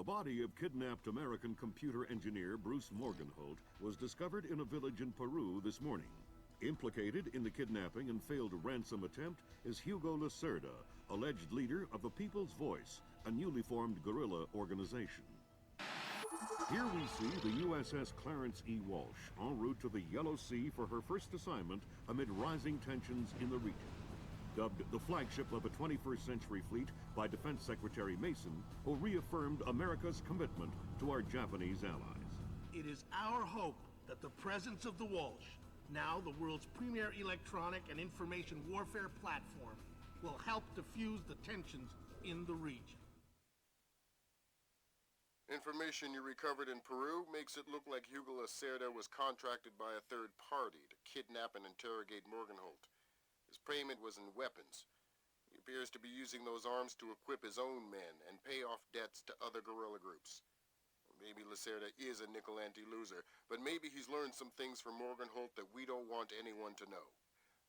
The body of kidnapped American computer engineer Bruce Morgenholt was discovered in a village in Peru this morning. Implicated in the kidnapping and failed ransom attempt is Hugo Lacerda, alleged leader of the People's Voice, a newly formed guerrilla organization. Here we see the USS Clarence E. Walsh en route to the Yellow Sea for her first assignment amid rising tensions in the region. Dubbed the flagship of a 21st century fleet by Defense Secretary Mason, who reaffirmed America's commitment to our Japanese allies. It is our hope that the presence of the Walsh, now the world's premier electronic and information warfare platform, will help diffuse the tensions in the region. Information you recovered in Peru makes it look like Hugo Lacerda was contracted by a third party to kidnap and interrogate Morgenholt. His payment was in weapons. He appears to be using those arms to equip his own men and pay off debts to other guerrilla groups. Maybe Lacerda is a nickel anti-loser, but maybe he's learned some things from Morgenholt that we don't want anyone to know.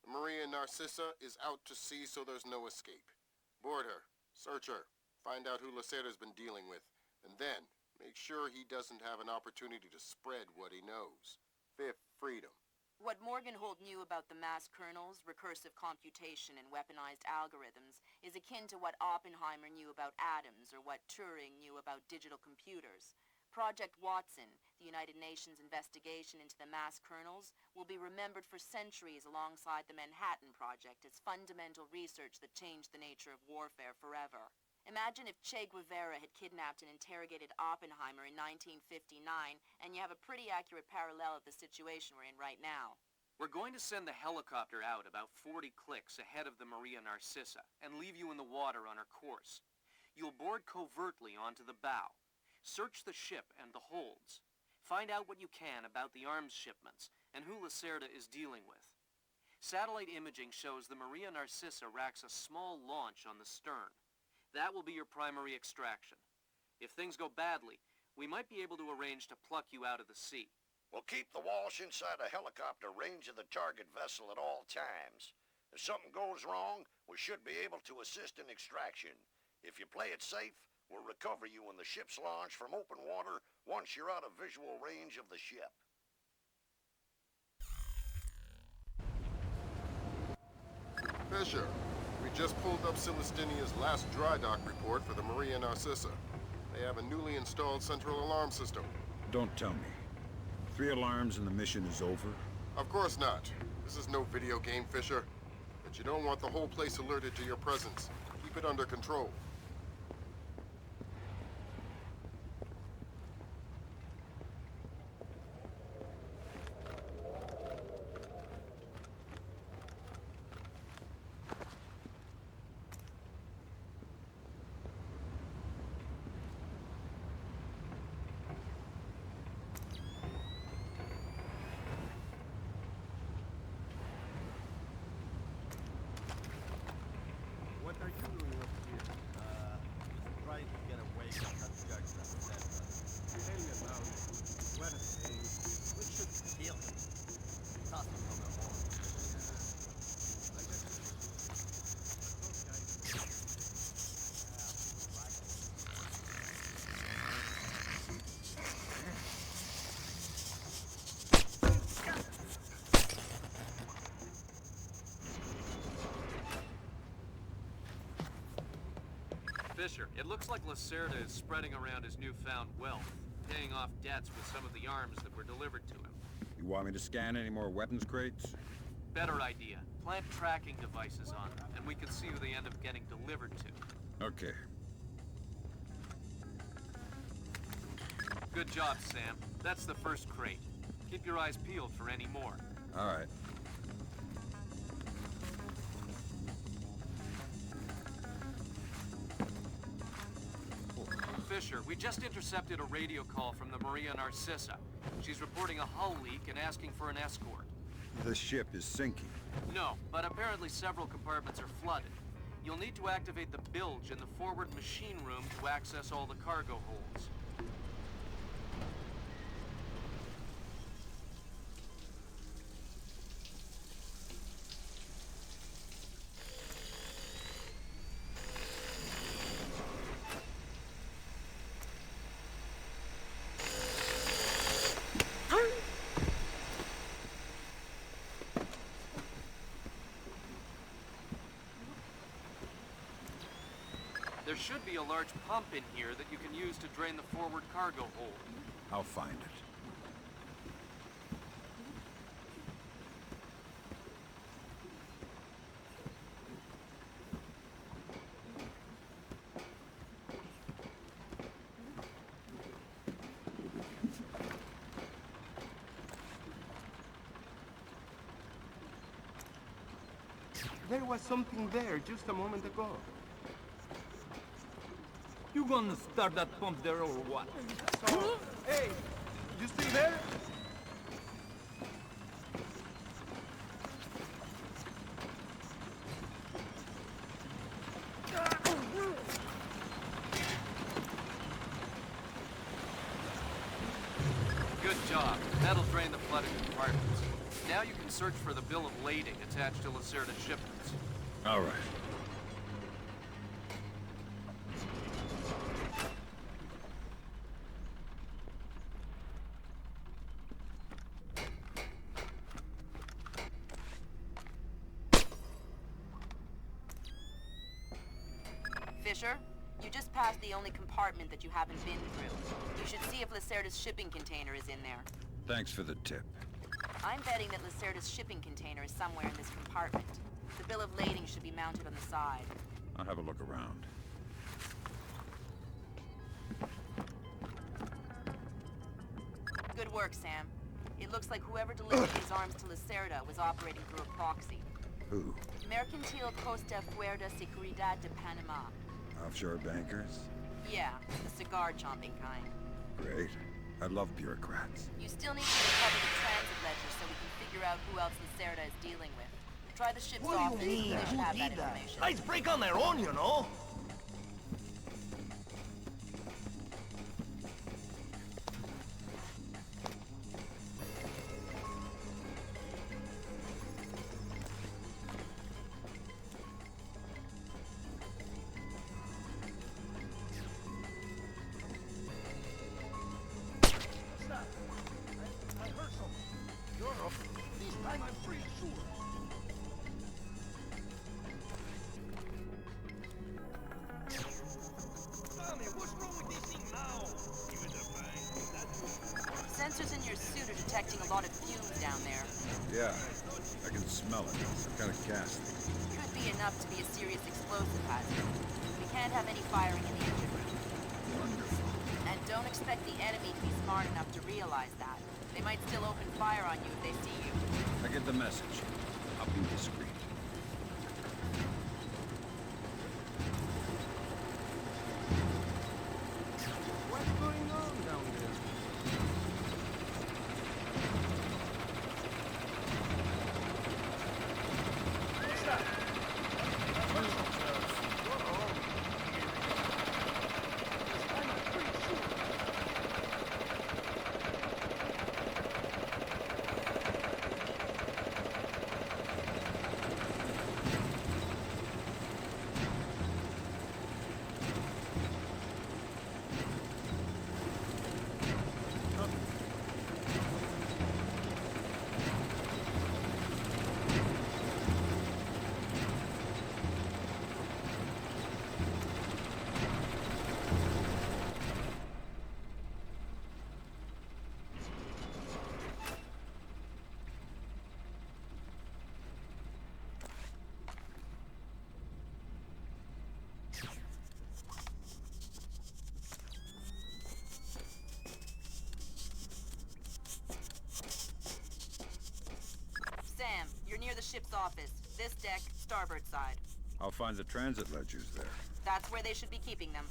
The Maria Narcissa is out to sea, so there's no escape. Board her, search her, find out who Lacerda's been dealing with, and then make sure he doesn't have an opportunity to spread what he knows. Fifth freedom. What Morgenholt knew about the mass kernels, recursive computation, and weaponized algorithms is akin to what Oppenheimer knew about atoms or what Turing knew about digital computers. Project Watson, the United Nations investigation into the mass kernels, will be remembered for centuries alongside the Manhattan Project as fundamental research that changed the nature of warfare forever. Imagine if Che Guevara had kidnapped and interrogated Oppenheimer in 1959, and you have a pretty accurate parallel of the situation we're in right now. We're going to send the helicopter out about 40 clicks ahead of the Maria Narcissa and leave you in the water on her course. You'll board covertly onto the bow. Search the ship and the holds. Find out what you can about the arms shipments and who Lacerda is dealing with. Satellite imaging shows the Maria Narcissa racks a small launch on the stern. That will be your primary extraction. If things go badly, we might be able to arrange to pluck you out of the sea. We'll keep the Walsh inside a helicopter range of the target vessel at all times. If something goes wrong, we should be able to assist in extraction. If you play it safe, we'll recover you when the ship's launched from open water once you're out of visual range of the ship. Fisher, we just pulled up Celestinia's last dry dock report for the Maria Narcissa. They have a newly installed central alarm system. Don't tell me. 3 alarms and the mission is over? Of course not. This is no video game, Fisher. But you don't want the whole place alerted to your presence. Keep it under control. What are you doing up here? Trying to get away from that jerk that said that. Tell me about it. Well, we should kill him. Toss him on the horn. I guess those guys... Fisher, it looks like Lacerda is spreading around his newfound wealth, paying off debts with some of the arms that were delivered to him. You want me to scan any more weapons crates? Better idea. Plant tracking devices on them, and we can see who they end up getting delivered to. Okay. Good job, Sam. That's the first crate. Keep your eyes peeled for any more. All right. Fisher, we just intercepted a radio call from the Maria Narcissa. She's reporting a hull leak and asking for an escort. The ship is sinking. No, but apparently several compartments are flooded. You'll need to activate the bilge in the forward machine room to access all the cargo holds. There should be a large pump in here that you can use to drain the forward cargo hold. I'll find it. There was something there just a moment ago. You gonna start that pump there or what? So, hey, you still there? Good job. That'll drain the flooded compartments. Now you can search for the bill of lading attached to Lacerda shipments. All right. Fisher, you just passed the only compartment that you haven't been through. You should see if Lacerda's shipping container is in there. Thanks for the tip. I'm betting that Lacerda's shipping container is somewhere in this compartment. The bill of lading should be mounted on the side. I'll have a look around. Good work, Sam. It looks like whoever delivered these arms to Lacerda was operating through a proxy. Who? Mercantil Costa Fuerza Seguridad de Panama. Offshore bankers? Yeah, the cigar-chomping kind. Great. I love bureaucrats. You still need to recover the transit ledger so we can figure out who else Lacerda is dealing with. Try the ship's office. They should have that information. Ice break on their own, you know. This time I'm pretty sure. Tommy, what's wrong with this thing now? Give it a bang. Sensors in your suit are detecting a lot of fumes down there. Yeah, I can smell it. Some kind of gas. Could be enough to be a serious explosive hazard. We can't have any firing in the engine room. Wonderful. And don't expect the enemy to be smart enough to realize that. They might still open fire on you if they see you. I get the message. I'll be discreet. What's going on down there? Sam, you're near the ship's office. This deck, starboard side. I'll find the transit ledgers there. That's where they should be keeping them.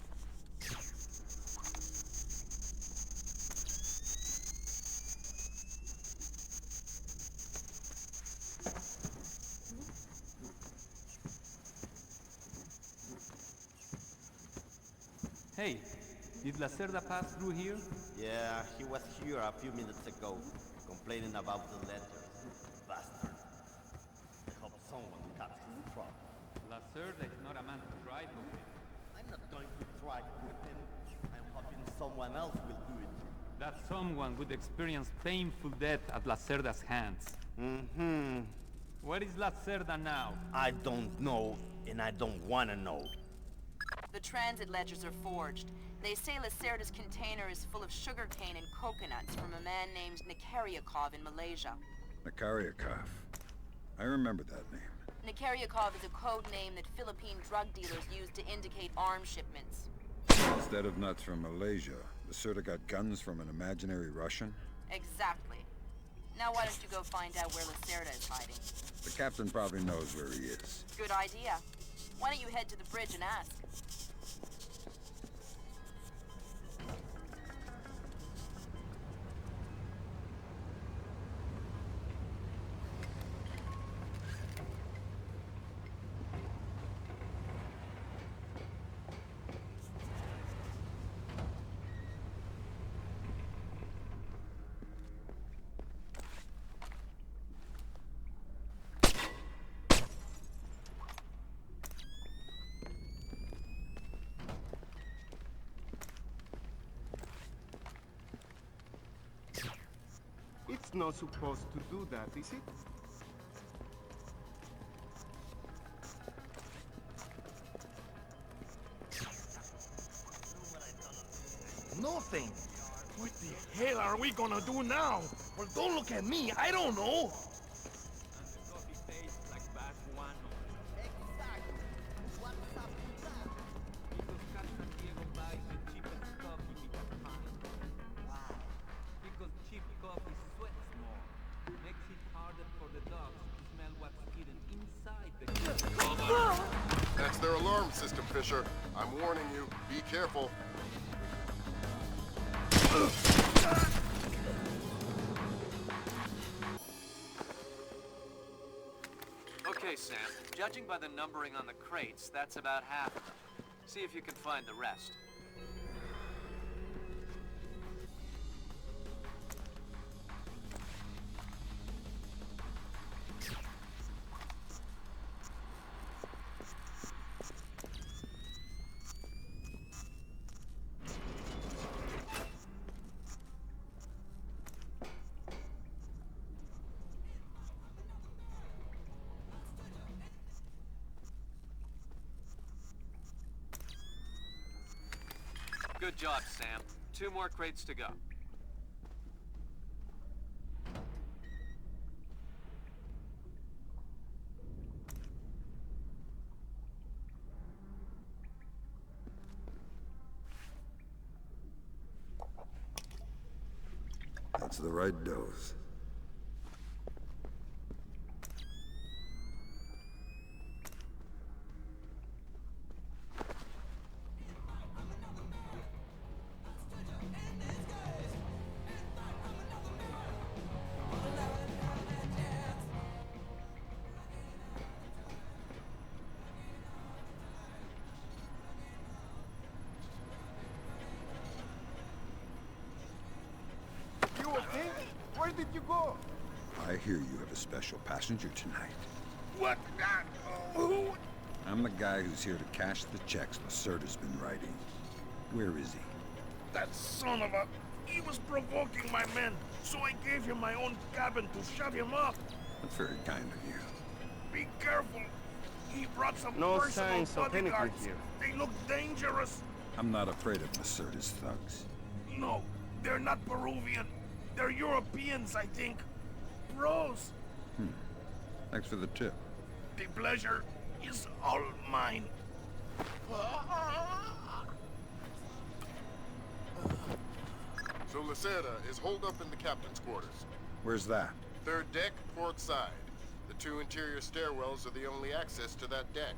Hey, did Lacerda pass through here? Yeah, he was here a few minutes ago, complaining about the letters. Bastard. I hope someone cuts his throat. Lacerda is not a man to try to win. I'm not going to try to whip him. I'm hoping someone else will do it. That someone would experience painful death at Lacerda's hands. Mm-hmm. Where is Lacerda now? I don't know, and I don't want to know. The The transit ledgers are forged. They say Lacerda's container is full of sugarcane and coconuts from a man named Nikariakov in Malaysia. Nikariakov. I remember that name. Nikariakov is a code name that Philippine drug dealers use to indicate arms shipments. Instead of nuts from Malaysia, Lacerda got guns from an imaginary Russian? Exactly. Now why don't you go find out where Lacerda is hiding? The captain probably knows where he is. Good idea. Why don't you head to the bridge and ask? It's not supposed to do that, is it? Nothing. What the hell are we gonna do now? Well, don't look at me. I don't know. That's their alarm system, Fisher. I'm warning you. Be careful. Okay, Sam. Judging by the numbering on the crates, that's about half of them. See if you can find the rest. Good job, Sam. 2 more crates to go. That's the right dose. You okay? Where did you go? I hear you have a special passenger tonight. What? Who? I'm the guy who's here to cash the checks Lacerda's been writing. Where is he? That son of a... He was provoking my men, so I gave him my own cabin to shut him up. That's very kind of you. Be careful. He brought some No personal signs of anything bodyguards. here. They look dangerous. I'm not afraid of Lacerda's thugs. No, they're not Peruvian. They're Europeans, I think. Bros. Thanks for the tip. The pleasure is all mine. So Lacerda is holed up in the captain's quarters. Where's that? 3rd deck, port side. The 2 interior stairwells are the only access to that deck.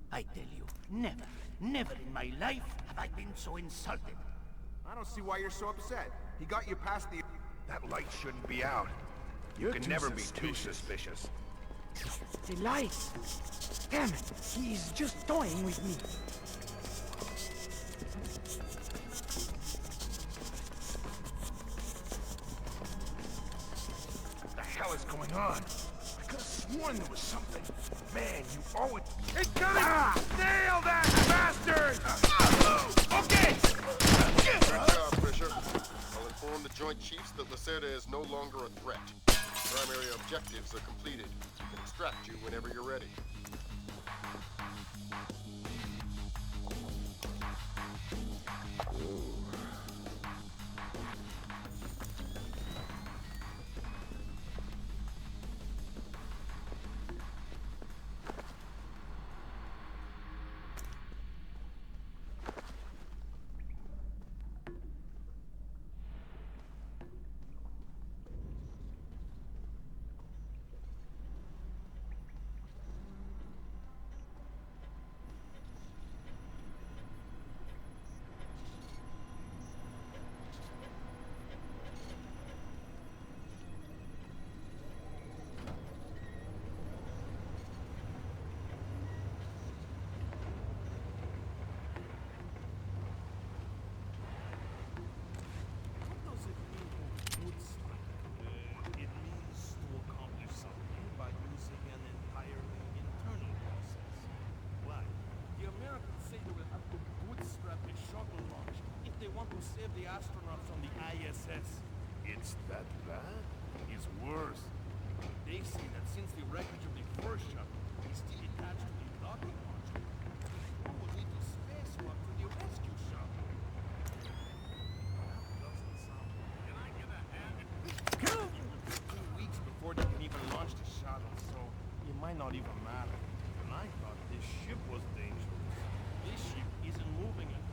I tell you, never in my life have I been so insulted. I don't see why you're so upset. He got you past the... That light shouldn't be out. You can never be too suspicious. The light! Damn it! He's just toying with me. What the hell is going on? I could have sworn there was something. Man, you always... Incoming! Nail that bastard! Okay! Good job, Fisher. I'll inform the Joint Chiefs that Lacerda is no longer a threat. Primary objectives are completed. We can extract you whenever you're ready. Save the astronauts from the ISS. It's that bad? It's worse. They say that since the wreckage of the first shuttle, he's still attached to the docking module. The crew will need to spacewalk to the rescue shuttle. That doesn't sound... Can I get a hand? 2 weeks before they can even launch the shuttle, so it might not even matter. And I thought this ship was dangerous. This ship isn't moving at